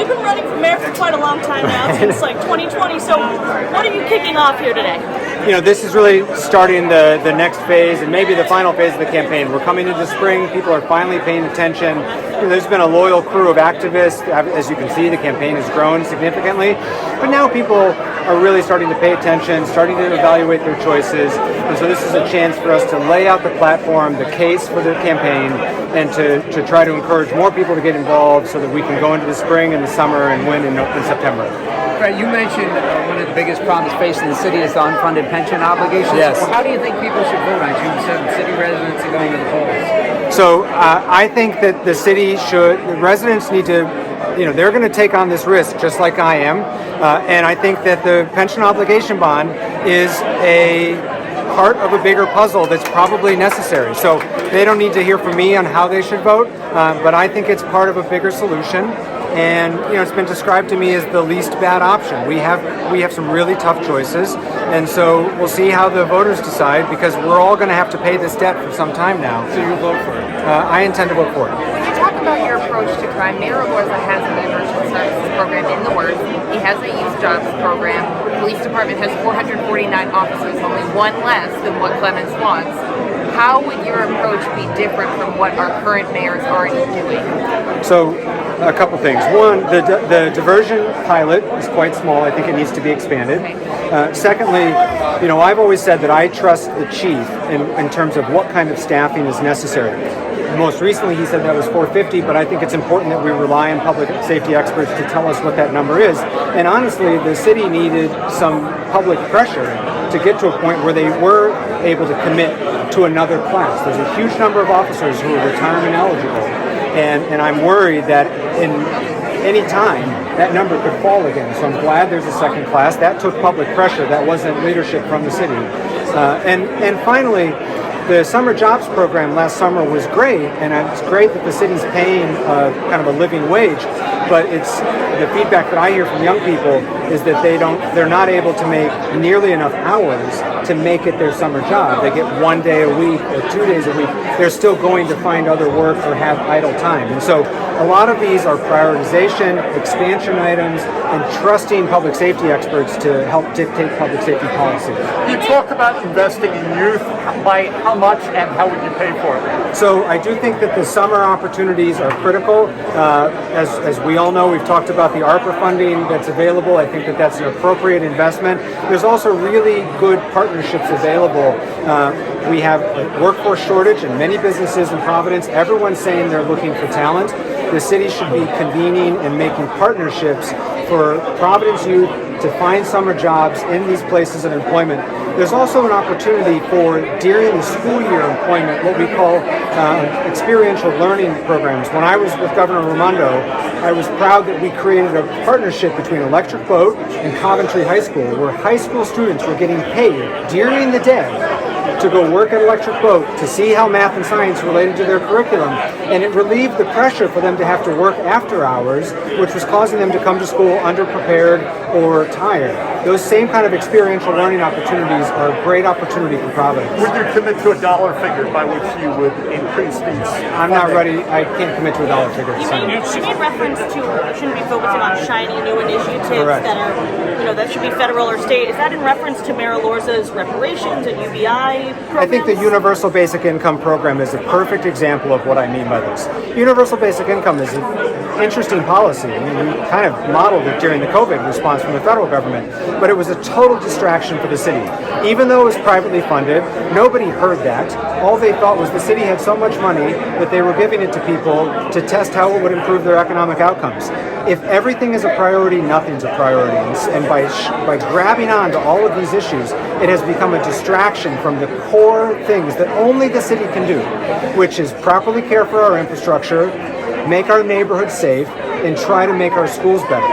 you've been running for mayor for quite a long time now, since like 2020. So what are you kicking off here today? This is really starting the next phase and maybe the final phase of the campaign. We're coming into spring. People are finally paying attention. There's been a loyal crew of activists. As you can see, the campaign has grown significantly. But now people are really starting to pay attention, starting to evaluate their choices. And so this is a chance for us to lay out the platform, the case for the campaign, and to try to encourage more people to get involved so that we can go into the spring and the summer and win in September. Right, you mentioned one of the biggest problems facing the city is the unfunded pension obligations. Yes. Well, how do you think people should vote on June 7th? City residents are going to the polls. So I think that the residents need to, they're going to take on this risk just like I am. And I think that the pension obligation bond is a part of a bigger puzzle that's probably necessary. So they don't need to hear from me on how they should vote, but I think it's part of a bigger solution. And it's been described to me as the least bad option. We have some really tough choices, and so we'll see how the voters decide, because we're all going to have to pay this debt for some time now. So you vote for it? I intend to vote for it. When you talk about your approach to crime, Mayor Alorza has a diversion services program in the works. He has a youth jobs program. The police department has 449 officers, only one less than what Clemens wants. How would your approach be different from what our current mayor is already doing? So, a couple things. One, the diversion pilot is quite small. I think it needs to be expanded. Secondly, I've always said that I trust the chief in terms of what kind of staffing is necessary. Most recently, he said that was 450, but I think it's important that we rely on public safety experts to tell us what that number is. And honestly, the city needed some public pressure to get to a point where they were able to commit to another class. There's a huge number of officers who are retirement eligible, and I'm worried that in any time that number could fall again. So I'm glad there's a second class. That took public pressure. That wasn't leadership from the city. And finally, the summer jobs program last summer was great, and it's great that the city's paying kind of a living wage. But it's the feedback that I hear from young people is that they're not able to make nearly enough hours to make it their summer job. They get 1 day a week or 2 days a week. They're still going to find other work or have idle time. And so a lot of these are prioritization, expansion items, and trusting public safety experts to help dictate public safety policy. You talked about investing in youth. By how much and how would you pay for it? So I do think that the summer opportunities are critical. As we all know, we've talked about the ARPA funding that's available. I think that that's an appropriate investment. There's also really good partnerships available. We have a workforce shortage in many businesses in Providence. Everyone's saying they're looking for talent. The city should be convening and making partnerships for Providence youth to find summer jobs in these places of employment. There's also an opportunity for, during the school year employment, what we call experiential learning programs. When I was with Governor Raimondo, I was proud that we created a partnership between Electric Boat and Coventry High School, where high school students were getting paid during the day to go work at Electric Boat to see how math and science related to their curriculum, and it relieved the pressure for them to have to work after hours, which was causing them to come to school underprepared or tired. Those same kind of experiential learning opportunities are a great opportunity for Providence. Would you commit to a dollar figure by which you would increase these? I'm not ready. I can't commit to a dollar figure. You made reference to you shouldn't be focusing on shiny new initiatives that are, that should be federal or state. Is that in reference to Mayor Alorza's reparations and UBI programs? I think the Universal Basic Income program is a perfect example of what I mean by this. Universal Basic Income is an interesting policy. I mean, we kind of modeled it during the COVID response from the federal government, but it was a total distraction for the city. Even though it was privately funded, nobody heard that. All they thought was the city had so much money that they were giving it to people to test how it would improve their economic outcomes. If everything is a priority, nothing's a priority. And by grabbing on to all of these issues, it has become a distraction from the core things that only the city can do, which is properly care for our infrastructure, make our neighborhoods safe, and try to make our schools better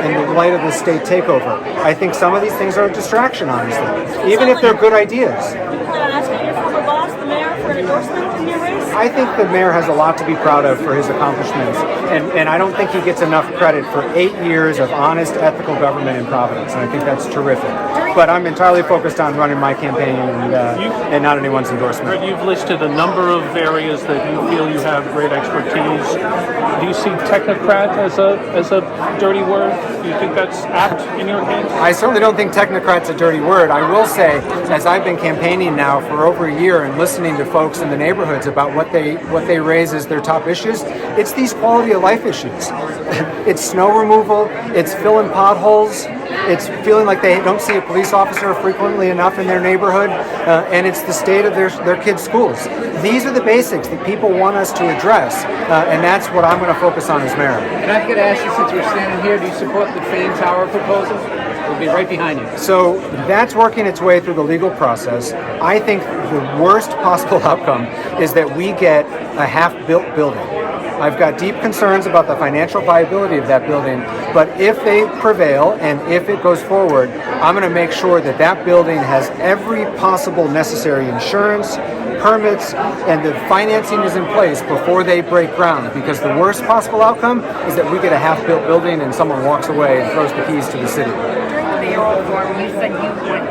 in the light of the state takeover. I think some of these things are a distraction, honestly, even if they're good ideas. You plan on asking your former boss, the mayor, for an endorsement in your race? I think the mayor has a lot to be proud of for his accomplishments, and I don't think he gets enough credit for 8 years of honest, ethical government in Providence, and I think that's terrific. But I'm entirely focused on running my campaign and not anyone's endorsement. You've listed a number of areas that you feel you have great expertise. Do you see technocrat as a dirty word? Do you think that's apt in your case? I certainly don't think technocrat's a dirty word. I will say, as I've been campaigning now for over a year and listening to folks in the neighborhoods about what they raise as their top issues, it's these quality of life issues. It's snow removal, it's filling potholes, it's feeling like they don't see a police officer frequently enough in their neighborhood, and it's the state of their kids' schools. These are the basics that people want us to address, and that's what I'm going to focus on as mayor. And I've got to ask you, since we're standing here, do you support the Fan Tower proposal? We'll be right behind you. So that's working its way through the legal process. I think the worst possible outcome is that we get a half-built building. I've got deep concerns about the financial viability of that building, but if they prevail and if it goes forward, I'm going to make sure that that building has every possible necessary insurance, permits, and the financing is in place before they break ground, because the worst possible outcome is that we get a half-built building and someone walks away and throws the keys to the city. During the mayoral forum, you said you would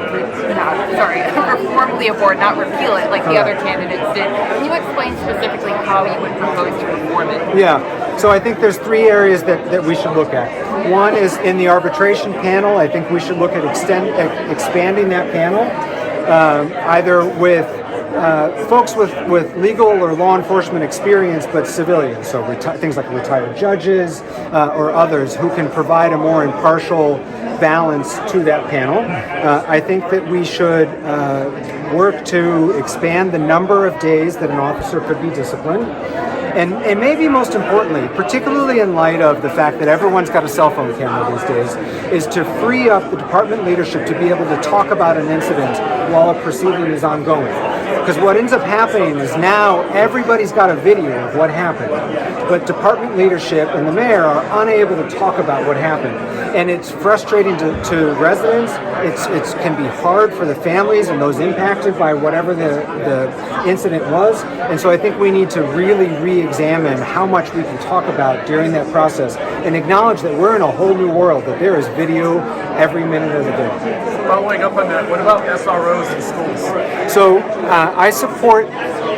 reform the board, not repeal it like the other candidates did. Can you explain specifically how you would propose to reform it? Yeah, so I think there's 3 areas that we should look at. One is in the arbitration panel. I think we should look at expanding that panel, either with folks with legal or law enforcement experience, but civilians, so things like retired judges or others who can provide a more impartial balance to that panel. I think that we should work to expand the number of days that an officer could be disciplined. And maybe most importantly, particularly in light of the fact that everyone's got a cell phone camera these days, is to free up the department leadership to be able to talk about an incident while a proceeding is ongoing. Because what ends up happening is now everybody's got a video of what happened, but department leadership and the mayor are unable to talk about what happened. And it's frustrating to residents. It can be hard for the families and those impacted by whatever the incident was. And so I think we need to really re-examine how much we can talk about during that process and acknowledge that we're in a whole new world, that there is video every minute of the day. Following up on that, what about SROs in schools? So I support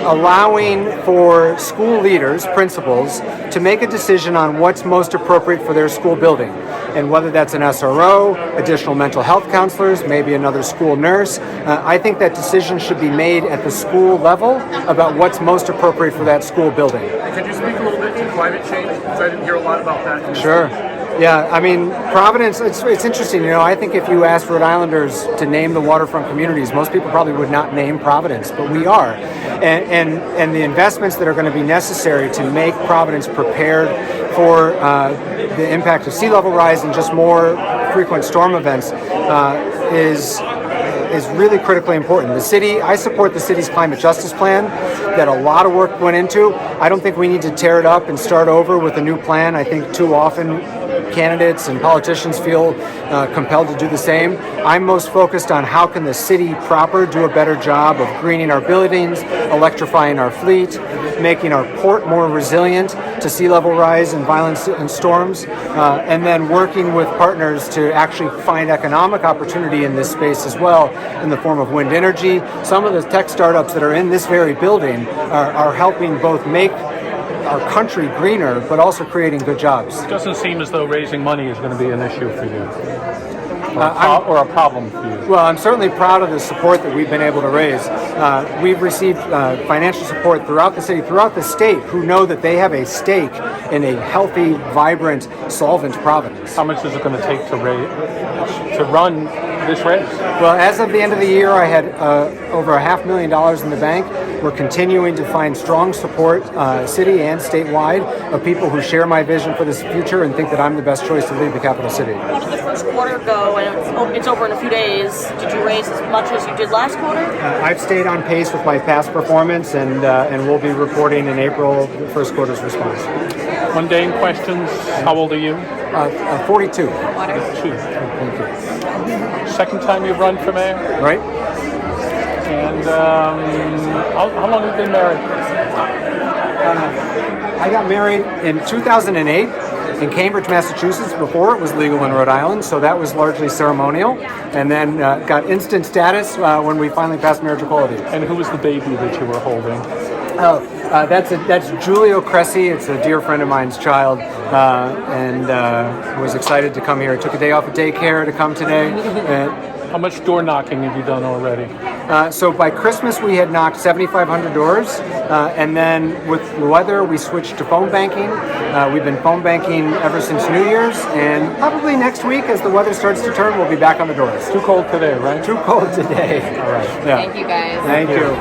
allowing for school leaders, principals, to make a decision on what's most appropriate for their school building. And whether that's an SRO, additional mental health counselors, maybe another school nurse, I think that decision should be made at the school level about what's most appropriate for that school building. Could you speak a little bit to climate change? Because I didn't hear a lot about that. Sure. Yeah, I mean, Providence, it's interesting, I think if you asked Rhode Islanders to name the waterfront communities, most people probably would not name Providence, but we are. And the investments that are going to be necessary to make Providence prepared for the impact of sea level rise and just more frequent storm events is really critically important. I support the city's climate justice plan that a lot of work went into. I don't think we need to tear it up and start over with a new plan. I think too often candidates and politicians feel compelled to do the same. I'm most focused on how can the city proper do a better job of greening our buildings, electrifying our fleet, making our port more resilient to sea level rise and violence and storms, and then working with partners to actually find economic opportunity in this space as well in the form of wind energy. Some of the tech startups that are in this very building are helping both make our country greener, but also creating good jobs. It doesn't seem as though raising money is going to be an issue for you, or a problem for you. Well, I'm certainly proud of the support that we've been able to raise. We've received financial support throughout the city, throughout the state, who know that they have a stake in a healthy, vibrant, solvent Providence. How much is it going to take to run this race? Well, as of the end of the year, I had over $500,000 in the bank. We're continuing to find strong support, city and statewide, of people who share my vision for this future and think that I'm the best choice to lead the capital city. How did the first quarter go? And it's over in a few days. Did you raise as much as you did last quarter? I've stayed on pace with my past performance, and we'll be reporting in April the first quarter's response. Mundane questions. How old are you? 42. 42. Second time you've run for mayor? Right. And how long have you been married? I got married in 2008 in Cambridge, Massachusetts, before it was legal in Rhode Island, so that was largely ceremonial, and then got instant status when we finally passed marriage equality. And who was the baby that you were holding? That's Giulio Cresci. It's a dear friend of mine's child, and was excited to come here. Took a day off of daycare to come today. How much door knocking have you done already? So by Christmas we had knocked 7,500 doors, and then with the weather we switched to phone banking. We've been phone banking ever since New Year's, and probably next week as the weather starts to turn we'll be back on the doors. Too cold today, right? Too cold today. All right. Yeah. Thank you guys. Thank you.